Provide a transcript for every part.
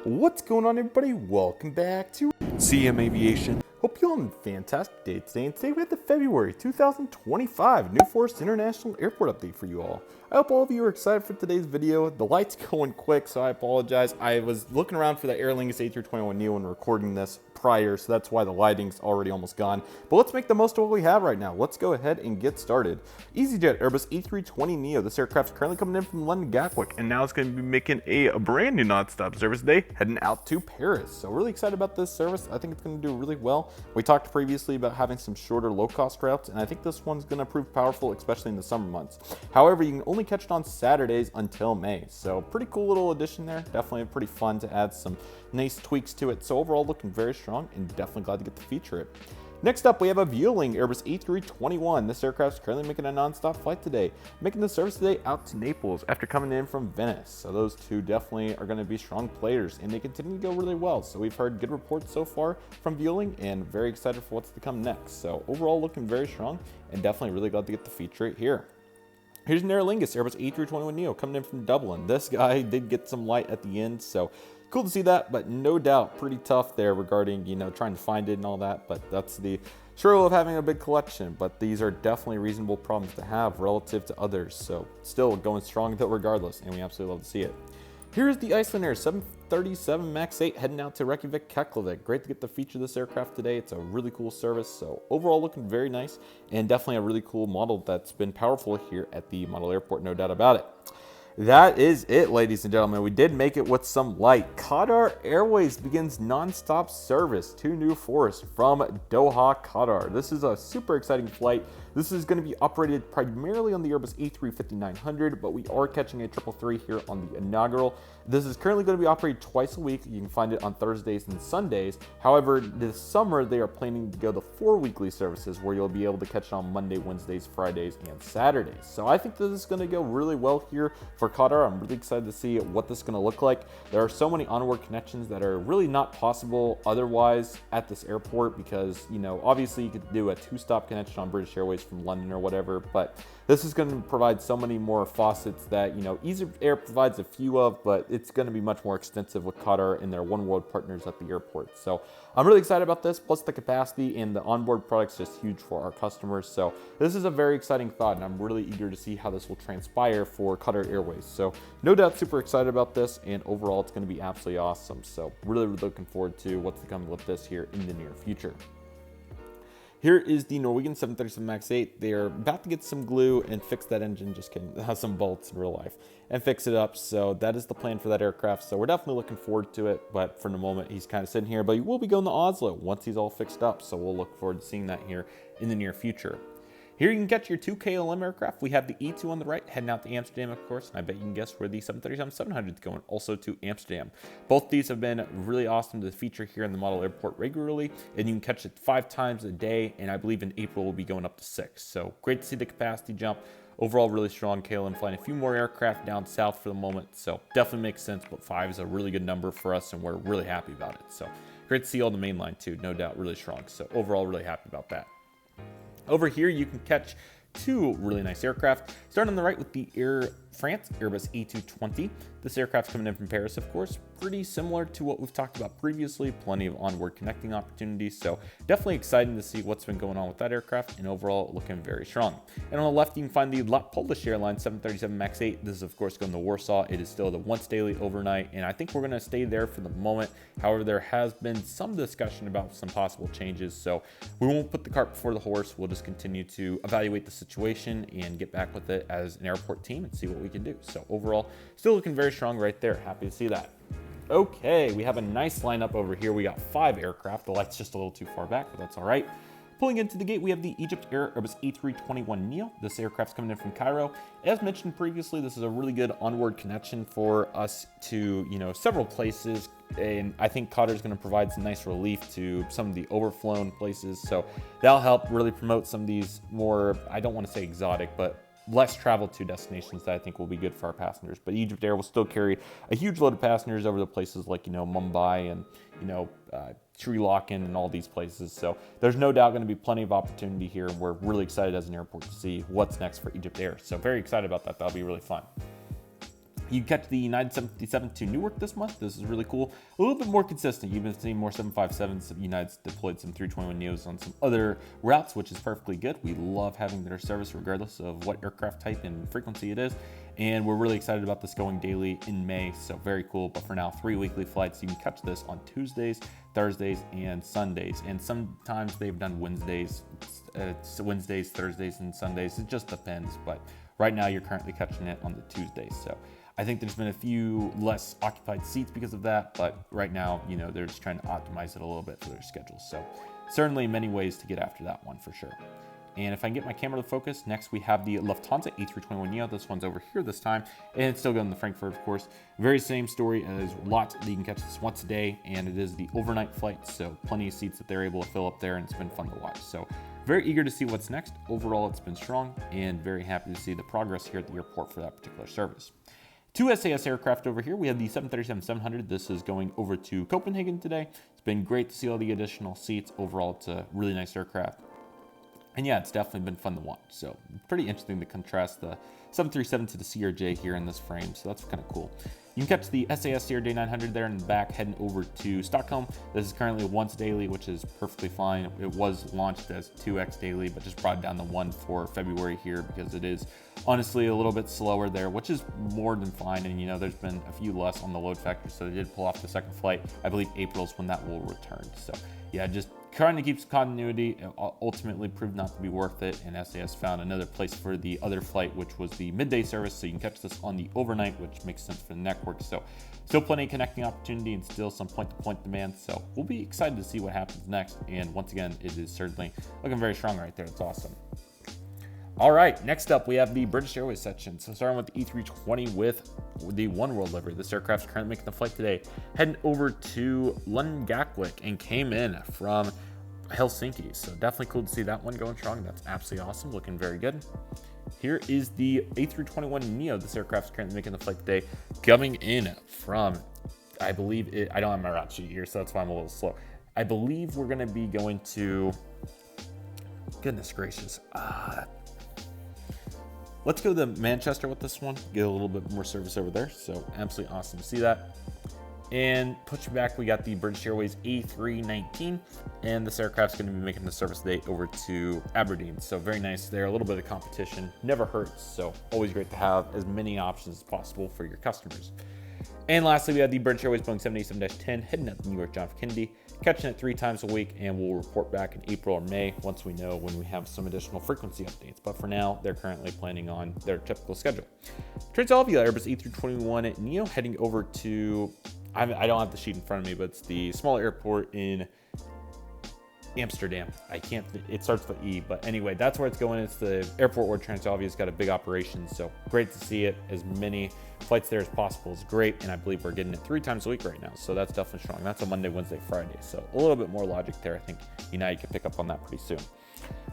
What's going on, everybody? Welcome back to CM Aviation. Hope you're on a fantastic day today. And today we have the February 2025 New Forest International Airport update for you all. I hope all of you are excited for today's video. The light's going quick, so I apologize. I was looking around for the Aer Lingus A321neo when recording this prior, so that's why the lighting's already almost gone. But let's make the most of what we have right now. Let's go ahead and get started. EasyJet Airbus A320neo. This aircraft's currently coming in from London Gatwick, and now it's going to be making a brand new non-stop service today, heading out to Paris. So really excited about this service. I think it's going to do really well. We talked previously about having some shorter low-cost routes, and I think this one's going to prove powerful, especially in the summer months. However, you can only catch it on Saturdays until May. So pretty cool little addition there. Definitely pretty fun to add some nice tweaks to it. So overall looking very strong and definitely glad to get to feature it. Next up, we have a Vueling Airbus A321. This aircraft is currently making a non-stop flight today, making the service today out to Naples after coming in from Venice. So those two definitely are going to be strong players, and they continue to go really well. So we've heard good reports so far from Vueling, and very excited for what's to come next. So overall looking very strong, and definitely really glad to get to feature it here. Here's an Aer Lingus Airbus A321neo coming in from Dublin. This guy did get some light at the end, so cool to see that, but no doubt pretty tough there regarding, trying to find it and all that, but that's the struggle of having a big collection. But these are definitely reasonable problems to have relative to others, so still going strong though regardless, and we absolutely love to see it. Here's the Icelandair 737 MAX 8 heading out to Reykjavik, Keflavik. Great to get to feature this aircraft today. It's a really cool service, so overall looking very nice, and definitely a really cool model that's been powerful here at the model airport, no doubt about it. That is it, ladies and gentlemen. We did make it with some light. Qatar Airways begins non-stop service to New Forest from Doha, Qatar. This is a super exciting flight. This is going to be operated primarily on the Airbus A350-900, but we are catching a 333 here on the inaugural. This is currently going to be operated twice a week. You can find it on Thursdays and Sundays. However, this summer they are planning to go to 4 weekly services where you'll be able to catch it on Monday, Wednesdays, Fridays, and Saturdays. So I think this is going to go really well here for Qatar. I'm really excited to see what this is going to look like. There are so many onward connections that are really not possible otherwise at this airport because, obviously you could do a 2-stop connection on British Airways from London or whatever, but this is going to provide so many more faucets that, EgyptAir provides a few of, but it's going to be much more extensive with Qatar and their One World partners at the airport. So I'm really excited about this, plus the capacity and the onboard product's just huge for our customers. So this is a very exciting thought, and I'm really eager to see how this will transpire for Qatar Airways. So no doubt super excited about this, and overall it's going to be absolutely awesome. So really looking forward to what's to come with this here in the near future. Here is the Norwegian 737 MAX 8. They are about to get some glue and fix that engine. Just kidding. It has some bolts in real life and fix it up. So that is the plan for that aircraft. So we're definitely looking forward to it. But for the moment, he's kind of sitting here. But he will be going to Oslo once he's all fixed up. So we'll look forward to seeing that here in the near future. Here you can catch your 2 KLM aircraft. We have the E2 on the right, heading out to Amsterdam, of course, and I bet you can guess where the 737-700 is going, also to Amsterdam. Both these have been really awesome to feature here in the model airport regularly, and you can catch it 5 times a day, and I believe in April we'll be going up to 6. So great to see the capacity jump. Overall, really strong. KLM flying a few more aircraft down south for the moment, so definitely makes sense, but 5 is a really good number for us, and we're really happy about it. So great to see all the mainline too, no doubt, really strong. So overall, really happy about that. Over here, you can catch 2 really nice aircraft. Starting on the right with the Air France Airbus A220. This aircraft's coming in from Paris, of course. Pretty similar to what we've talked about previously. Plenty of onboard connecting opportunities. So definitely exciting to see what's been going on with that aircraft, and overall looking very strong. And on the left, you can find the Polish Airlines 737 MAX 8. This is, of course, going to Warsaw. It is still the once daily overnight, and I think we're going to stay there for the moment. However, there has been some discussion about some possible changes, so we won't put the cart before the horse. We'll just continue to evaluate the situation and get back with it as an airport team and see what we can do. So overall, still looking very strong right there. Happy to see that. Okay, we have a nice lineup over here. We got 5 aircraft. The light's just a little too far back, but that's all right. Pulling into the gate, we have the EgyptAir Airbus A321neo. This aircraft's coming in from Cairo. As mentioned previously, this is a really good onward connection for us to, several places. And I think Qatar is going to provide some nice relief to some of the overflown places. So that'll help really promote some of these more, I don't want to say exotic, but less traveled to destinations that I think will be good for our passengers. But EgyptAir will still carry a huge load of passengers over to places like, Mumbai and, Sri Lanka and all these places. So there's no doubt going to be plenty of opportunity here. And we're really excited as an airport to see what's next for EgyptAir. So very excited about that. That'll be really fun. You catch the 977 to Newark this month. This is really cool. A little bit more consistent. You've been seeing more 757s. United's deployed some 321neos on some other routes, which is perfectly good. We love having their service regardless of what aircraft type and frequency it is. And we're really excited about this going daily in May, so very cool. But for now, 3 weekly flights. You can catch this on Tuesdays, Thursdays, and Sundays. And sometimes they've done Wednesdays, Thursdays, and Sundays. It just depends. But right now, you're currently catching it on the Tuesdays. So I think there's been a few less occupied seats because of that. But right now, they're just trying to optimize it a little bit for their schedules. So certainly many ways to get after that one for sure. And if I can get my camera to focus, next we have the Lufthansa A321neo. This one's over here this time, and it's still going to Frankfurt, of course. Very same story as LOT. You can catch this once a day, and it is the overnight flight, so plenty of seats that they're able to fill up there, and it's been fun to watch. So very eager to see what's next. Overall, it's been strong, and very happy to see the progress here at the airport for that particular service. 2 SAS aircraft over here. We have the 737-700. This is going over to Copenhagen today. It's been great to see all the additional seats. Overall, it's a really nice aircraft. And yeah, it's definitely been fun to watch. So pretty interesting to contrast the 737 to the CRJ here in this frame. So that's kind of cool. You can catch the SAS CRJ 900 there in the back, heading over to Stockholm. This is currently once daily, which is perfectly fine. It was launched as 2x daily, but just brought down to 1 for February here because it is honestly a little bit slower there, which is more than fine. And there's been a few less on the load factor, so they did pull off the second flight. I believe April's when that will return. So yeah, just trying to keep some continuity. It ultimately proved not to be worth it, and SAS found another place for the other flight, which was the midday service, so you can catch this on the overnight, which makes sense for the network. So still plenty of connecting opportunity and still some point-to-point demand, so we'll be excited to see what happens next. And once again, it is certainly looking very strong right there. It's awesome. All right, next up we have the British Airways section. So starting with the E320 with the One World livery. This aircraft is currently making the flight today, heading over to London Gatwick, and came in from Helsinki. So definitely cool to see that one going strong. That's absolutely awesome, looking very good. Here is the A321neo. This aircraft is currently making the flight today, coming in from, I believe I don't have my route sheet here, so that's why I'm a little slow. I believe we're going to be going to, goodness gracious, let's go to Manchester with this one, get a little bit more service over there. So absolutely awesome to see that. And pushing back, we got the British Airways A319, and this aircraft's going to be making the service today over to Aberdeen. So very nice there, a little bit of competition, never hurts. So always great to have as many options as possible for your customers. And lastly, we have the British Airways Boeing 787-10 heading up to New York John F. Kennedy, catching it 3 times a week, and we'll report back in April or May once we know when we have some additional frequency updates. But for now, they're currently planning on their typical schedule. Transavia Airbus A321neo heading over to, I don't have the sheet in front of me, but it's the small airport in Amsterdam. It starts with E, but anyway, that's where it's going. It's the airport where Transavia's got a big operation, so great to see it. As many flights there as possible is great, and I believe we're getting it 3 times a week right now, so that's definitely strong. That's a Monday, Wednesday, Friday, so a little bit more logic there. I think United can pick up on that pretty soon.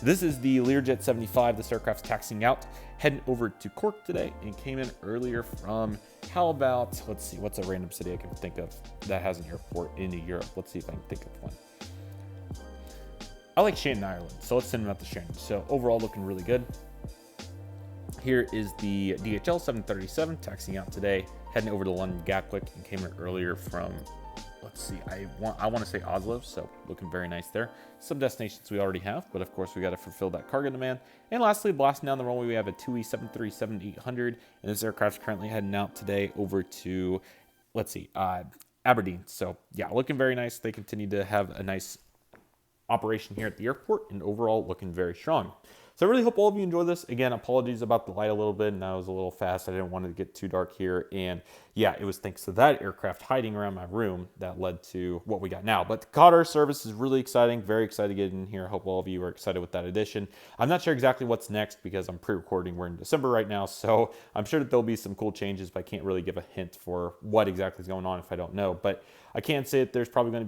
This is the Learjet 75. This aircraft's taxiing out, heading over to Cork today, and came in earlier from, how about, let's see, what's a random city I can think of that has an airport in Europe? Let's see if I can think of one. I like Shannon, Ireland, so let's send them out to Shannon. So overall, looking really good. Here is the DHL 737 taxiing out today, heading over to London Gatwick, and came in earlier from, let's see, I want to say Oslo, so looking very nice there. Some destinations we already have, but of course we got to fulfill that cargo demand. And lastly, blasting down the runway, we have a TUI 737-800, and this aircraft's currently heading out today over to, let's see, Aberdeen. So yeah, looking very nice. They continue to have a nice operation here at the airport, and overall looking very strong. So I really hope all of you enjoy this. Again, apologies about the light a little bit, and I was a little fast. I didn't want it to get too dark here. And yeah, it was thanks to that aircraft hiding around my room that led to what we got now. But the Qatar service is really exciting. Very excited to get in here. I hope all of you are excited with that addition. I'm not sure exactly what's next because I'm pre-recording. We're in December right now, so I'm sure that there'll be some cool changes, but I can't really give a hint for what exactly is going on if I don't know. But I can say that there's probably going to be